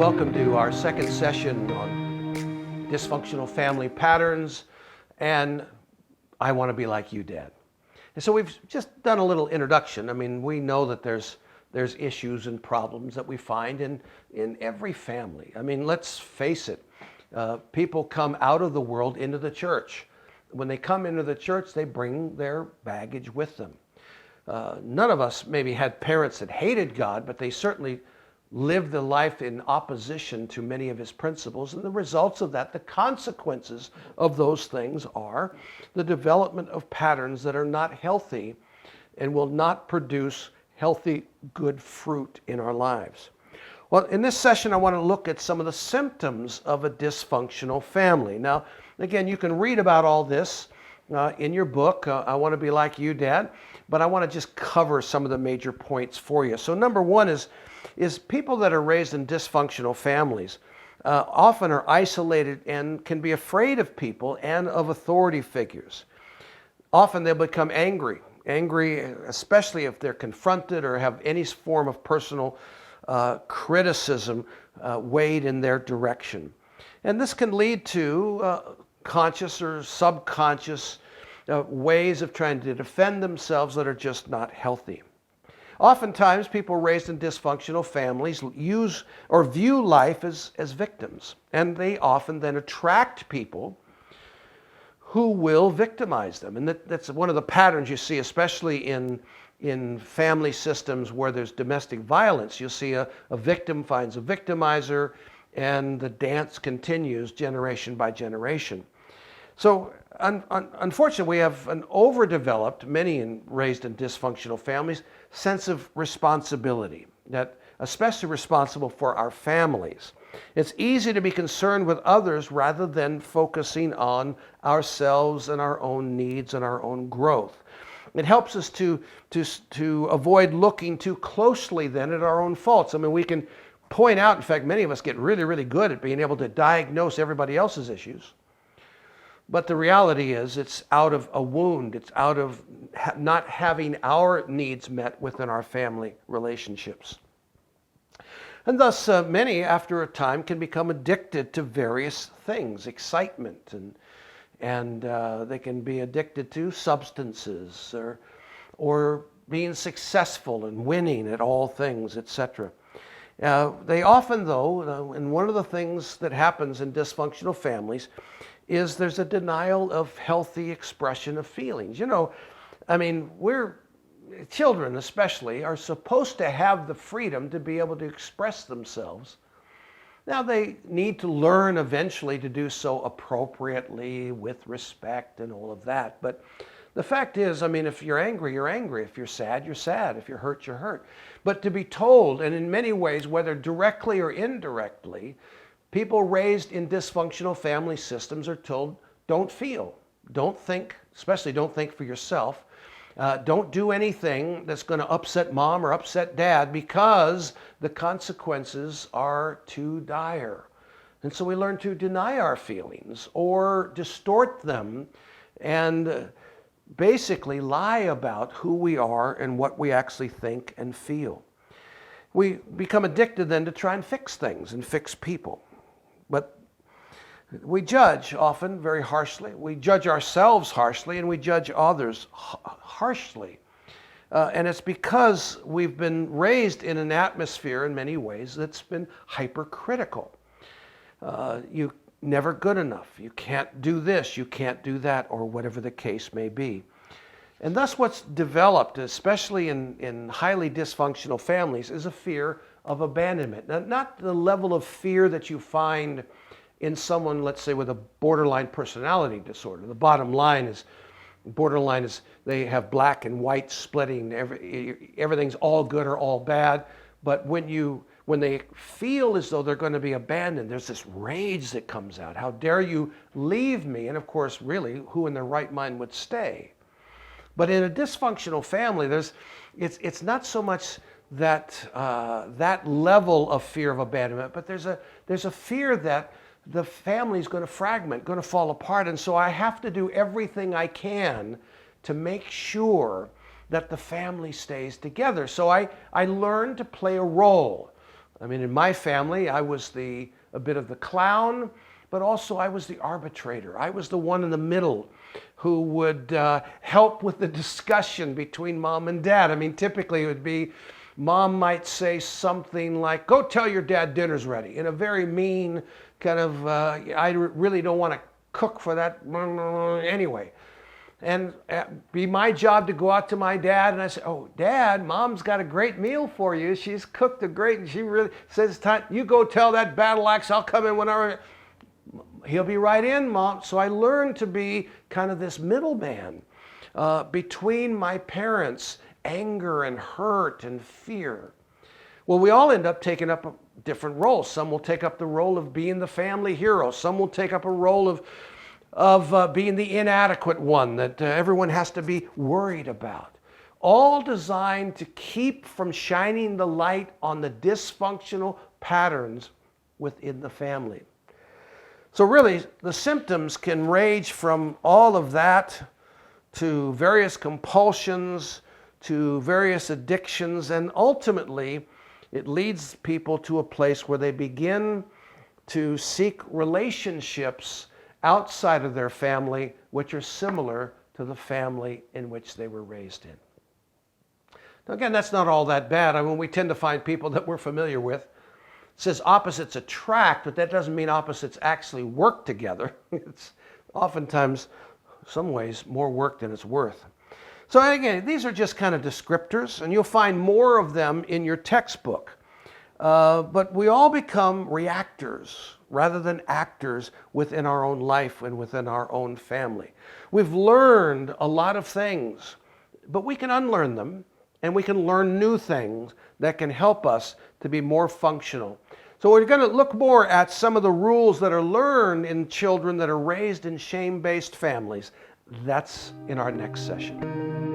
welcome to our second session on dysfunctional family patterns, and I want to be like you, Dad. And so we've just done a little introduction. I mean, we know that there's issues and problems that we find in every family. I mean, let's face it, people come out of the world into the church. When they come into the church, they bring their baggage with them. None of us maybe had parents that hated God, but they certainly lived the life in opposition to many of his principles. And the results of that, the consequences of those things are the development of patterns that are not healthy and will not produce healthy, good fruit in our lives. Well, in this session, I want to look at some of the symptoms of a dysfunctional family. Now, again, you can read about all this in your book, I Want to Be Like You, Dad, but I want to just cover some of the major points for you. So number one is people that are raised in dysfunctional families often are isolated and can be afraid of people and of authority figures. Often they'll become angry, especially if they're confronted or have any form of personal criticism weighed in their direction. And this can lead to conscious or subconscious ways of trying to defend themselves that are just not healthy. Oftentimes, people raised in dysfunctional families use or view life as victims, and they often then attract people who will victimize them. And that's one of the patterns you see, especially in family systems where there's domestic violence. You'll see a victim finds a victimizer, and the dance continues generation by generation. So unfortunately, we have an overdeveloped, many raised in dysfunctional families, sense of responsibility, that especially responsible for our families. It's easy to be concerned with others rather than focusing on ourselves and our own needs and our own growth. It helps us to avoid looking too closely then at our own faults. I mean, we can point out, in fact, many of us get really, really good at being able to diagnose everybody else's issues. But the reality is it's out of a wound. It's out of not having our needs met within our family relationships. And thus, many, after a time, can become addicted to various things, excitement, and they can be addicted to substances or being successful and winning at all things, etc. They often, though, and one of the things that happens in dysfunctional families is there's a denial of healthy expression of feelings. You know, I mean, children especially are supposed to have the freedom to be able to express themselves. Now, they need to learn eventually to do so appropriately, with respect and all of that. But the fact is, I mean, if you're angry, you're angry. If you're sad, you're sad. If you're hurt, you're hurt. But to be told, and in many ways, whether directly or indirectly, people raised in dysfunctional family systems are told, don't feel, don't think, especially don't think for yourself. Don't do anything that's going to upset mom or upset dad because the consequences are too dire. And so we learn to deny our feelings or distort them and basically lie about who we are and what we actually think and feel. We become addicted then to try and fix things and fix people. But we judge often very harshly. We judge ourselves harshly, and we judge others harshly. And it's because we've been raised in an atmosphere in many ways that's been hypercritical. You're never good enough. You can't do this. You can't do that, or whatever the case may be. And thus what's developed, especially in highly dysfunctional families, is a fear of abandonment. Now, not the level of fear that you find in someone, let's say, with a borderline personality disorder. The bottom line is, borderline is they have black and white splitting. Everything's all good or all bad. But when they feel as though they're going to be abandoned, there's this rage that comes out. How dare you leave me? And of course, really, who in their right mind would stay? But in a dysfunctional family, it's not so much that level of fear of abandonment, but there's a fear that the family's going to fragment, going to fall apart, and so I have to do everything I can to make sure that the family stays together. So I learn to play a role. I mean, in my family, I was a bit of the clown, but also I was the arbitrator. I was the one in the middle who would help with the discussion between mom and dad. I mean, typically it would be, mom might say something like, go tell your dad dinner's ready, in a very mean kind of, I really don't want to cook for that, anyway. And be my job to go out to my dad and I say, oh, Dad, Mom's got a great meal for you. She's cooked a great, and she really says, time, you go tell that battle axe, I'll come in whenever. He'll be right in, Mom. So I learned to be kind of this middleman between my parents' anger and hurt and fear. Well, we all end up taking up different roles. Some will take up the role of being the family hero. Some will take up a role of being the inadequate one that everyone has to be worried about. All designed to keep from shining the light on the dysfunctional patterns within the family. So really, the symptoms can range from all of that to various compulsions, to various addictions, and ultimately, it leads people to a place where they begin to seek relationships outside of their family, which are similar to the family in which they were raised in. Now again, that's not all that bad. I mean, we tend to find people that we're familiar with. It says opposites attract, but that doesn't mean opposites actually work together. It's oftentimes, some ways, more work than it's worth. So again, these are just kind of descriptors, and you'll find more of them in your textbook. But we all become reactors rather than actors within our own life and within our own family. We've learned a lot of things, but we can unlearn them, and we can learn new things that can help us to be more functional. So we're going to look more at some of the rules that are learned in children that are raised in shame-based families. That's in our next session.